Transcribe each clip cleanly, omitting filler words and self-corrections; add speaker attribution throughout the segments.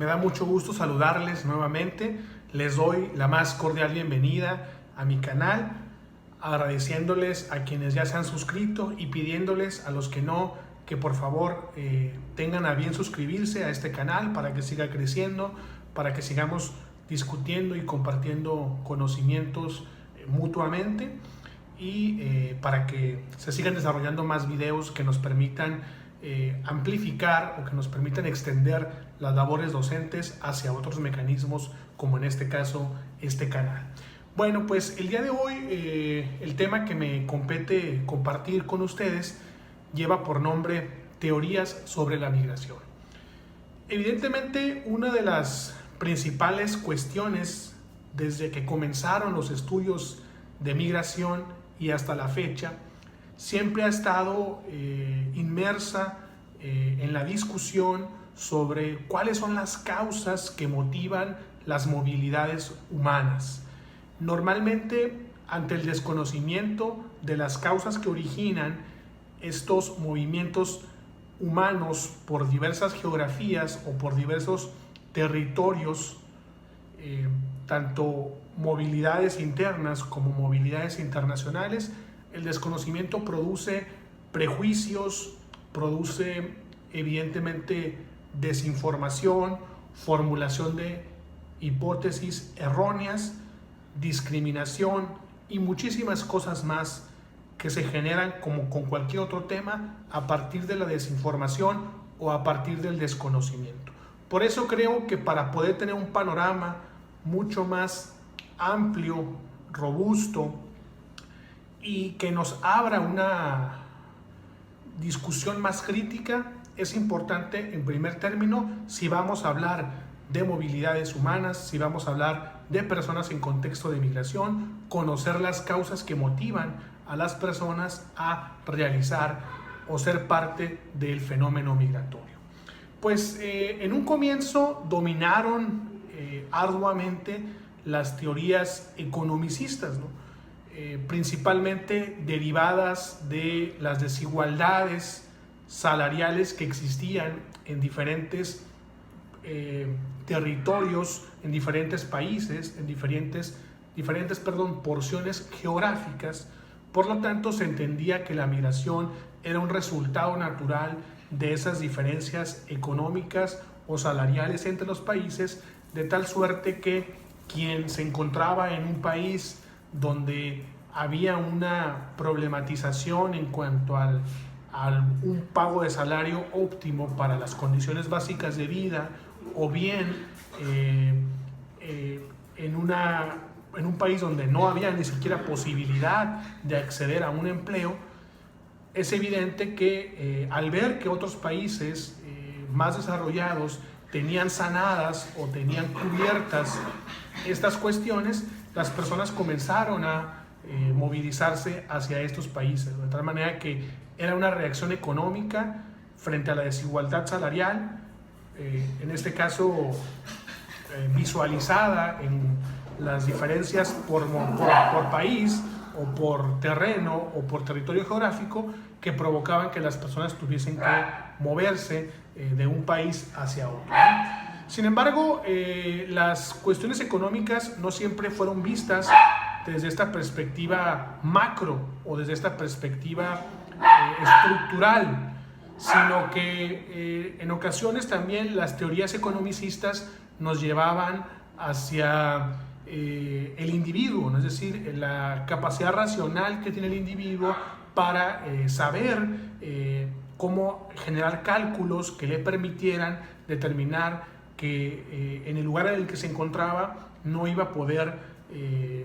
Speaker 1: me da mucho gusto saludarles nuevamente. Les doy la más cordial bienvenida a mi canal, agradeciéndoles a quienes ya se han suscrito y pidiéndoles a los que no, que por favor tengan a bien suscribirse a este canal para que siga creciendo, para que sigamos discutiendo y compartiendo conocimientos mutuamente y para que se sigan desarrollando más videos que nos permitan amplificar o que nos permitan extender las labores docentes hacia otros mecanismos, como en este caso este canal. Bueno, pues el día de hoy el tema que me compete compartir con ustedes lleva por nombre teorías sobre la migración. Evidentemente, una de las principales cuestiones desde que comenzaron los estudios de migración y hasta la fecha siempre ha estado inmersa en la discusión sobre cuáles son las causas que motivan las movilidades humanas. Normalmente, ante el desconocimiento de las causas que originan estos movimientos humanos por diversas geografías o por diversos territorios, tanto movilidades internas como movilidades internacionales, el desconocimiento produce prejuicios, produce evidentemente desinformación, formulación de hipótesis erróneas, discriminación y muchísimas cosas más que se generan, como con cualquier otro tema, a partir de la desinformación o a partir del desconocimiento. Por eso creo que para poder tener un panorama mucho más amplio, robusto y que nos abra una discusión más crítica, es importante, en primer término, si vamos a hablar de movilidades humanas, si vamos a hablar de personas en contexto de migración, conocer las causas que motivan a las personas a realizar o ser parte del fenómeno migratorio. Pues en un comienzo dominaron arduamente las teorías economicistas, ¿no? Principalmente derivadas de las desigualdades salariales que existían en diferentes territorios, en diferentes países, en diferentes porciones geográficas. Por lo tanto, se entendía que la migración era un resultado natural de esas diferencias económicas o salariales entre los países, de tal suerte que quien se encontraba en un país donde había una problematización en cuanto a un pago de salario óptimo para las condiciones básicas de vida, o bien en un país donde no había ni siquiera posibilidad de acceder a un empleo, es evidente que al ver que otros países más desarrollados tenían sanadas o tenían cubiertas estas cuestiones, las personas comenzaron a movilizarse hacia estos países, de tal manera que era una reacción económica frente a la desigualdad salarial, en este caso visualizada en las diferencias por país o por terreno o por territorio geográfico, que provocaban que las personas tuviesen que moverse de un país hacia otro. Sin embargo, las cuestiones económicas no siempre fueron vistas desde esta perspectiva macro o desde esta perspectiva estructural, sino que en ocasiones también las teorías economicistas nos llevaban hacia el individuo, ¿no? Es decir, la capacidad racional que tiene el individuo para saber cómo generar cálculos que le permitieran determinar que en el lugar en el que se encontraba no iba a poder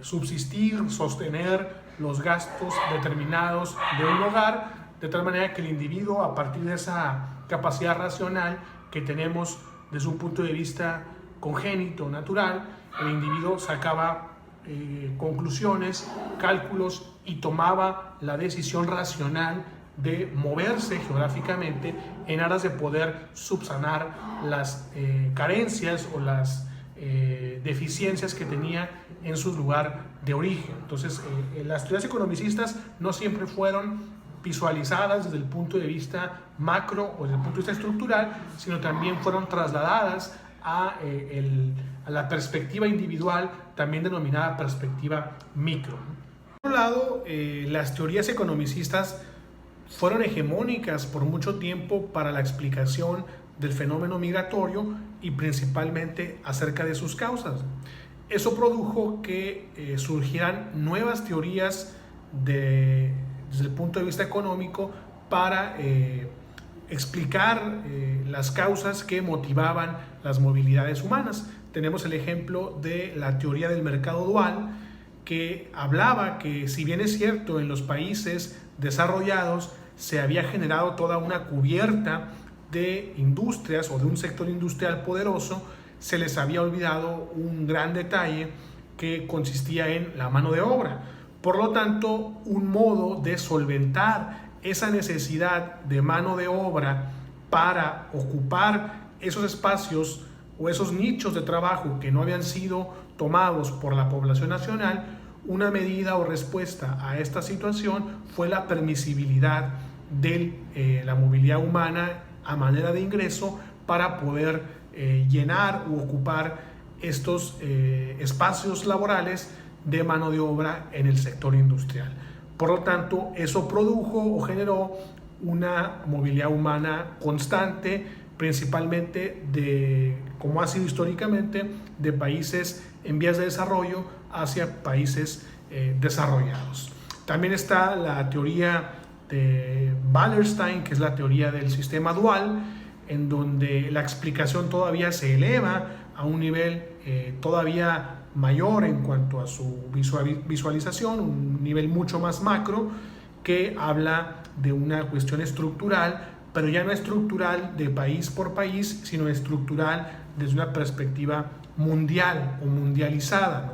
Speaker 1: subsistir, sostener los gastos determinados de un hogar, de tal manera que el individuo, a partir de esa capacidad racional que tenemos desde un punto de vista congénito, natural, el individuo sacaba conclusiones, cálculos y tomaba la decisión racional de moverse geográficamente en aras de poder subsanar las carencias o las deficiencias que tenía en su lugar de origen. Entonces, las teorías economicistas no siempre fueron visualizadas desde el punto de vista macro o desde el punto de vista estructural, sino también fueron trasladadas a la perspectiva individual, también denominada perspectiva micro. Por otro lado, las teorías economicistas fueron hegemónicas por mucho tiempo para la explicación del fenómeno migratorio y principalmente acerca de sus causas. Eso produjo que surgieran nuevas teorías desde el punto de vista económico para explicar las causas que motivaban las movilidades humanas. Tenemos el ejemplo de la teoría del mercado dual, que hablaba que, si bien es cierto, en los países desarrollados se había generado toda una cubierta de industrias o de un sector industrial poderoso, se les había olvidado un gran detalle que consistía en la mano de obra. Por lo tanto, un modo de solventar esa necesidad de mano de obra para ocupar esos espacios o esos nichos de trabajo que no habían sido tomados por la población nacional, una medida o respuesta a esta situación fue la permisibilidad de la movilidad humana a manera de ingreso para poder llenar u ocupar estos espacios laborales de mano de obra en el sector industrial. Por lo tanto, eso produjo o generó una movilidad humana constante, principalmente como ha sido históricamente, de países en vías de desarrollo hacia países desarrollados. También está la teoría de Wallerstein, que es la teoría del sistema dual, en donde la explicación todavía se eleva a un nivel todavía mayor en cuanto a su visualización, un nivel mucho más macro, que habla de una cuestión estructural, pero ya no estructural de país por país, sino estructural desde una perspectiva mundial o mundializada, ¿no?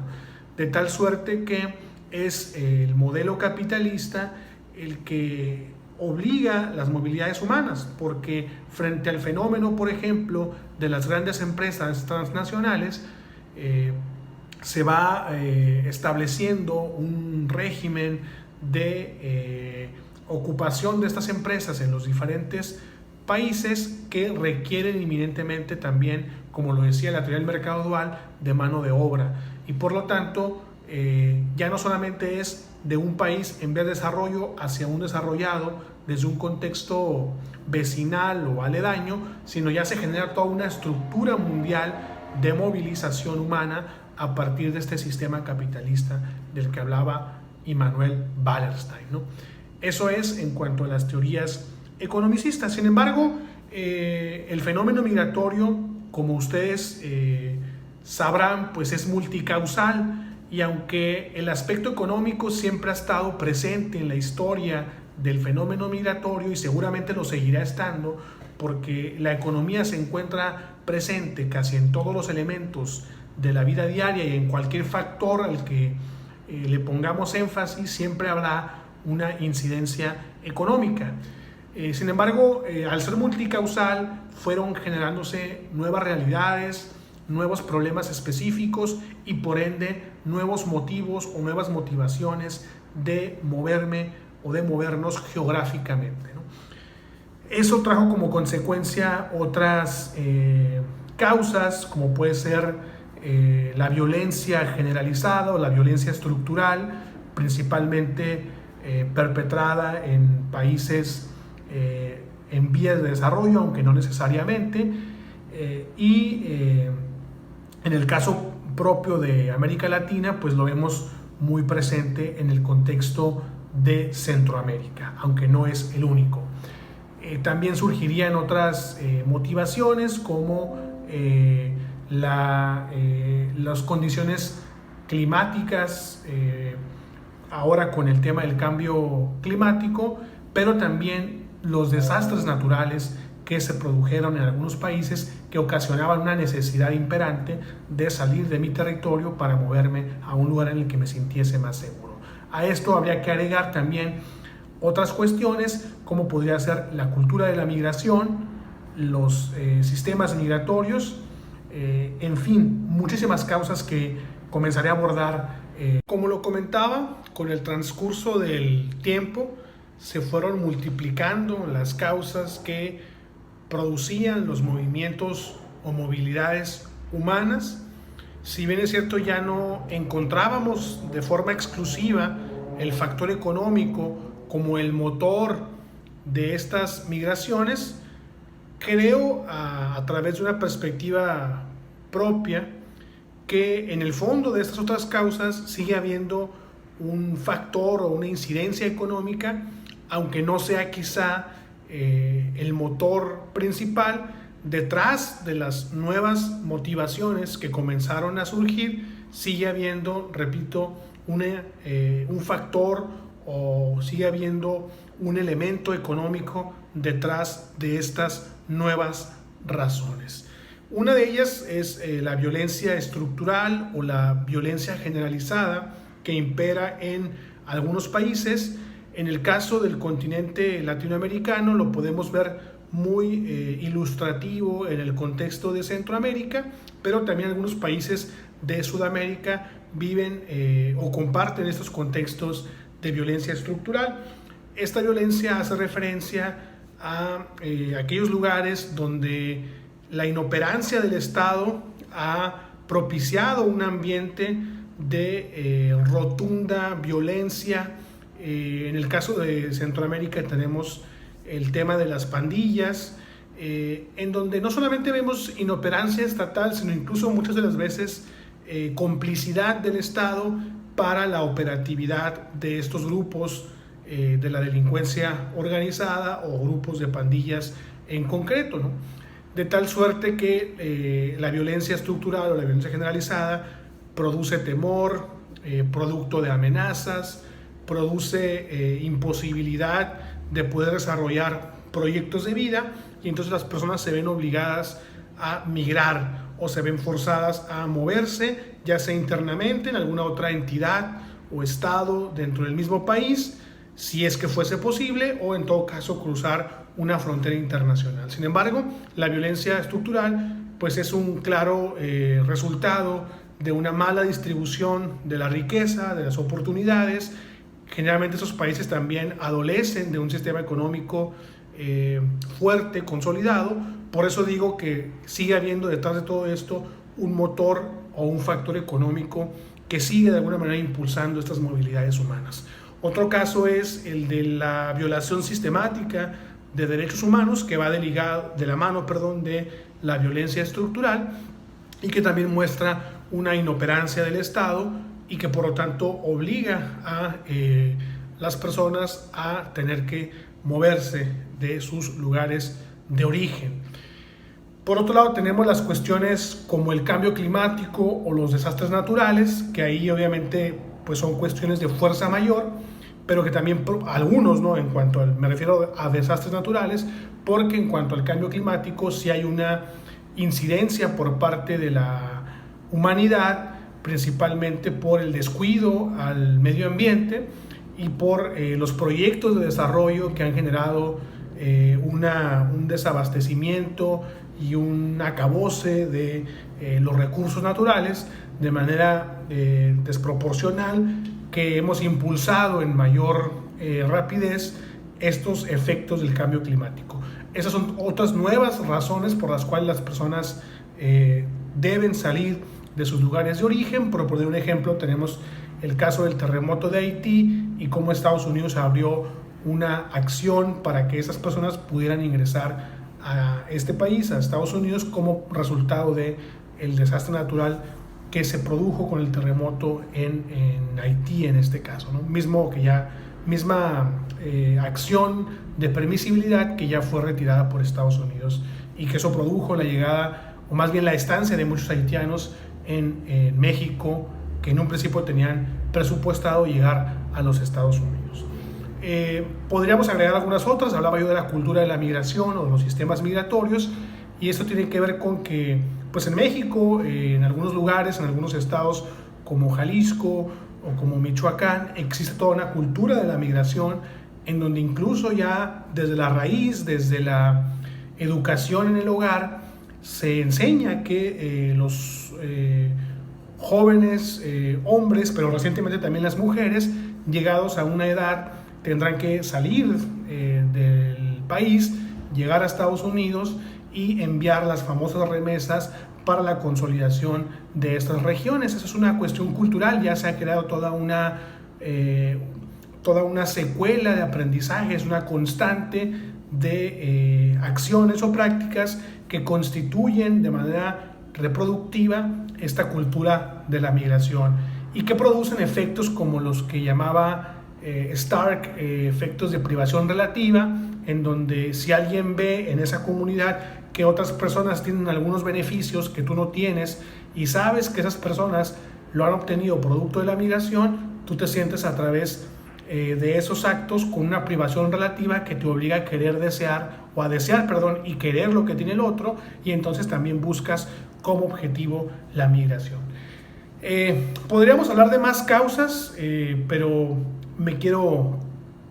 Speaker 1: De tal suerte que es el modelo capitalista el que obliga las movilidades humanas, porque frente al fenómeno, por ejemplo, de las grandes empresas transnacionales, se va estableciendo un régimen de ocupación de estas empresas en los diferentes países que requieren inminentemente también, como lo decía la teoría del mercado dual, de mano de obra. Y por lo tanto, ya no solamente es de un país en vía de desarrollo hacia un desarrollado desde un contexto vecinal o aledaño, sino ya se genera toda una estructura mundial de movilización humana a partir de este sistema capitalista del que hablaba Immanuel Wallerstein, ¿no? Eso es en cuanto a las teorías economicistas. Sin embargo, el fenómeno migratorio, como ustedes sabrán, pues es multicausal, y aunque el aspecto económico siempre ha estado presente en la historia del fenómeno migratorio y seguramente lo seguirá estando, porque la economía se encuentra presente casi en todos los elementos de la vida diaria y en cualquier factor al que le pongamos énfasis, siempre habrá una incidencia económica. Sin embargo, al ser multicausal, fueron generándose nuevas realidades, nuevos problemas específicos y por ende nuevos motivos o nuevas motivaciones de moverme o de movernos geográficamente, ¿no? Eso trajo como consecuencia otras causas, como puede ser la violencia generalizada o la violencia estructural, principalmente perpetrada en países en vías de desarrollo, aunque no necesariamente, en el caso propio de América Latina, pues lo vemos muy presente en el contexto de Centroamérica, aunque no es el único. También surgirían otras motivaciones como las condiciones climáticas, ahora con el tema del cambio climático, pero también los desastres naturales que se produjeron en algunos países que ocasionaban una necesidad imperante de salir de mi territorio para moverme a un lugar en el que me sintiese más seguro. A esto habría que agregar también otras cuestiones como podría ser la cultura de la migración, los sistemas migratorios, en fin, muchísimas causas que comenzaré a abordar. Como lo comentaba, con el transcurso del tiempo se fueron multiplicando las causas que producían los movimientos o movilidades humanas. Si bien es cierto, ya no encontrábamos de forma exclusiva el factor económico como el motor de estas migraciones, creo a través de una perspectiva propia que en el fondo de estas otras causas sigue habiendo un factor o una incidencia económica, aunque no sea quizá el motor principal. Detrás de las nuevas motivaciones que comenzaron a surgir, sigue habiendo, repito, un factor o sigue habiendo un elemento económico detrás de estas nuevas razones. Una de ellas es la violencia estructural o la violencia generalizada que impera en algunos países. En el caso del continente latinoamericano lo podemos ver muy ilustrativo en el contexto de Centroamérica, pero también algunos países de Sudamérica viven o comparten estos contextos de violencia estructural. Esta violencia hace referencia a aquellos lugares donde la inoperancia del Estado ha propiciado un ambiente de rotunda violencia. En el caso de Centroamérica tenemos el tema de las pandillas, en donde no solamente vemos inoperancia estatal, sino incluso muchas de las veces complicidad del Estado para la operatividad de estos grupos de la delincuencia organizada o grupos de pandillas en concreto, ¿no? De tal suerte que la violencia estructural o la violencia generalizada produce temor, producto de amenazas, produce imposibilidad de poder desarrollar proyectos de vida, y entonces las personas se ven obligadas a migrar o se ven forzadas a moverse, ya sea internamente en alguna otra entidad o estado dentro del mismo país, si es que fuese posible, o en todo caso cruzar una frontera internacional. Sin embargo, la violencia estructural pues es un claro resultado de una mala distribución de la riqueza, de las oportunidades. Generalmente esos países también adolecen de un sistema económico fuerte, consolidado. Por eso digo que sigue habiendo detrás de todo esto un motor o un factor económico que sigue de alguna manera impulsando estas movilidades humanas. Otro caso es el de la violación sistemática de derechos humanos, que va de la mano de la violencia estructural, y que también muestra una inoperancia del Estado y que por lo tanto obliga a las personas a tener que moverse de sus lugares de origen. Por otro lado, tenemos las cuestiones como el cambio climático o los desastres naturales, que ahí obviamente pues son cuestiones de fuerza mayor, pero que también algunos, ¿no? Me refiero a desastres naturales, porque en cuanto al cambio climático sí hay una incidencia por parte de la humanidad, principalmente por el descuido al medio ambiente y por los proyectos de desarrollo que han generado un desabastecimiento y un acabose de los recursos naturales de manera desproporcional, que hemos impulsado en mayor rapidez estos efectos del cambio climático. Esas son otras nuevas razones por las cuales las personas deben salir de sus lugares de origen. Por poner un ejemplo, tenemos el caso del terremoto de Haití y cómo Estados Unidos abrió una acción para que esas personas pudieran ingresar a este país, a Estados Unidos, como resultado del desastre natural que se produjo con el terremoto en Haití en este caso, ¿no? Misma acción de permisibilidad que ya fue retirada por Estados Unidos, y que eso produjo la llegada, o más bien la estancia de muchos haitianos en México, que en un principio tenían presupuestado llegar a los Estados Unidos. Podríamos agregar algunas otras. Hablaba yo de la cultura de la migración o de los sistemas migratorios, y esto tiene que ver con que pues en México, en algunos lugares, en algunos estados como Jalisco o como Michoacán, existe toda una cultura de la migración, en donde incluso ya desde la raíz, desde la educación en el hogar, se enseña que los jóvenes hombres, pero recientemente también las mujeres, llegados a una edad, tendrán que salir del país, llegar a Estados Unidos y enviar las famosas remesas para la consolidación de estas regiones. Esa es una cuestión cultural, ya se ha creado toda una secuela de aprendizajes, una constante de acciones o prácticas que constituyen de manera reproductiva esta cultura de la migración y que producen efectos como los que llamaba Stark, efectos de privación relativa, en donde si alguien ve en esa comunidad que otras personas tienen algunos beneficios que tú no tienes y sabes que esas personas lo han obtenido producto de la migración, tú te sientes a través de esos actos con una privación relativa que te obliga a querer y querer lo que tiene el otro, y entonces también buscas como objetivo la migración. Podríamos hablar de más causas, pero me quiero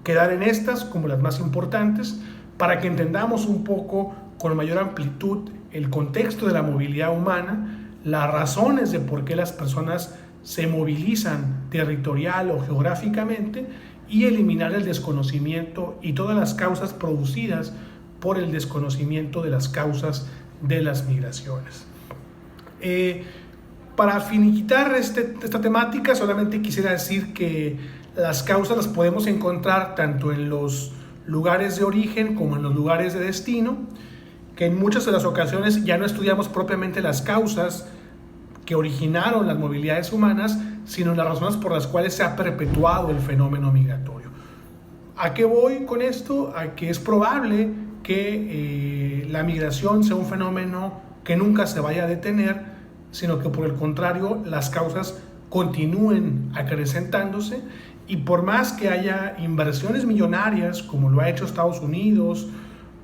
Speaker 1: quedar en estas como las más importantes para que entendamos un poco con mayor amplitud el contexto de la movilidad humana, las razones de por qué las personas se movilizan territorial o geográficamente, y eliminar el desconocimiento y todas las causas producidas por el desconocimiento de las causas de las migraciones. Para finiquitar esta temática, solamente quisiera decir que las causas las podemos encontrar tanto en los lugares de origen como en los lugares de destino, que en muchas de las ocasiones ya no estudiamos propiamente las causas que originaron las movilidades humanas, sino las razones por las cuales se ha perpetuado el fenómeno migratorio. ¿A qué voy con esto? A que es probable que la migración sea un fenómeno que nunca se vaya a detener, sino que por el contrario las causas continúen acrecentándose, y por más que haya inversiones millonarias como lo ha hecho Estados Unidos,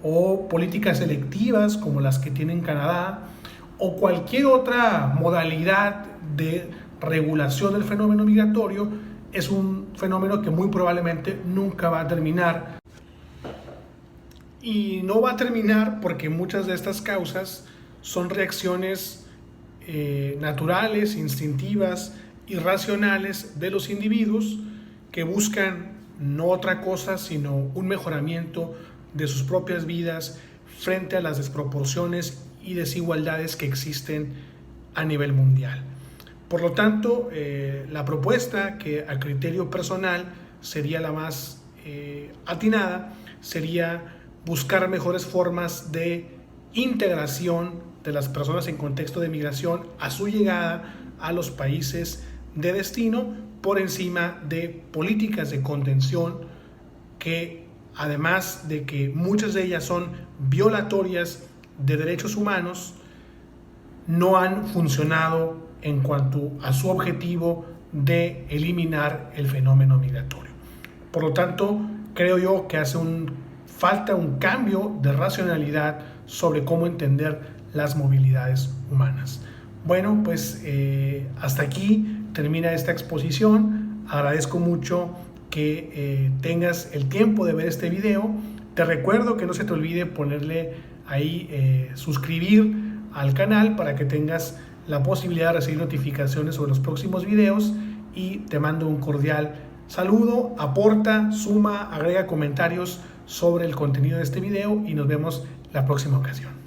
Speaker 1: o políticas selectivas como las que tiene Canadá, o cualquier otra modalidad de regulación del fenómeno migratorio, es un fenómeno que muy probablemente nunca va a terminar. Y no va a terminar porque muchas de estas causas son reacciones naturales, instintivas, irracionales de los individuos que buscan no otra cosa sino un mejoramiento de sus propias vidas frente a las desproporciones y desigualdades que existen a nivel mundial. Por lo tanto, la propuesta que a criterio personal sería la más atinada sería buscar mejores formas de integración de las personas en contexto de migración a su llegada a los países de destino, por encima de políticas de contención que, además de que muchas de ellas son violatorias de derechos humanos, no han funcionado en cuanto a su objetivo de eliminar el fenómeno migratorio. Por lo tanto, creo yo que falta un cambio de racionalidad sobre cómo entender las movilidades humanas. Bueno, pues hasta aquí termina esta exposición. Agradezco mucho que tengas el tiempo de ver este video. Te recuerdo que no se te olvide ponerle ahí suscribir al canal para que tengas la posibilidad de recibir notificaciones sobre los próximos videos, y te mando un cordial saludo. Aporta, suma, agrega comentarios sobre el contenido de este video y nos vemos la próxima ocasión.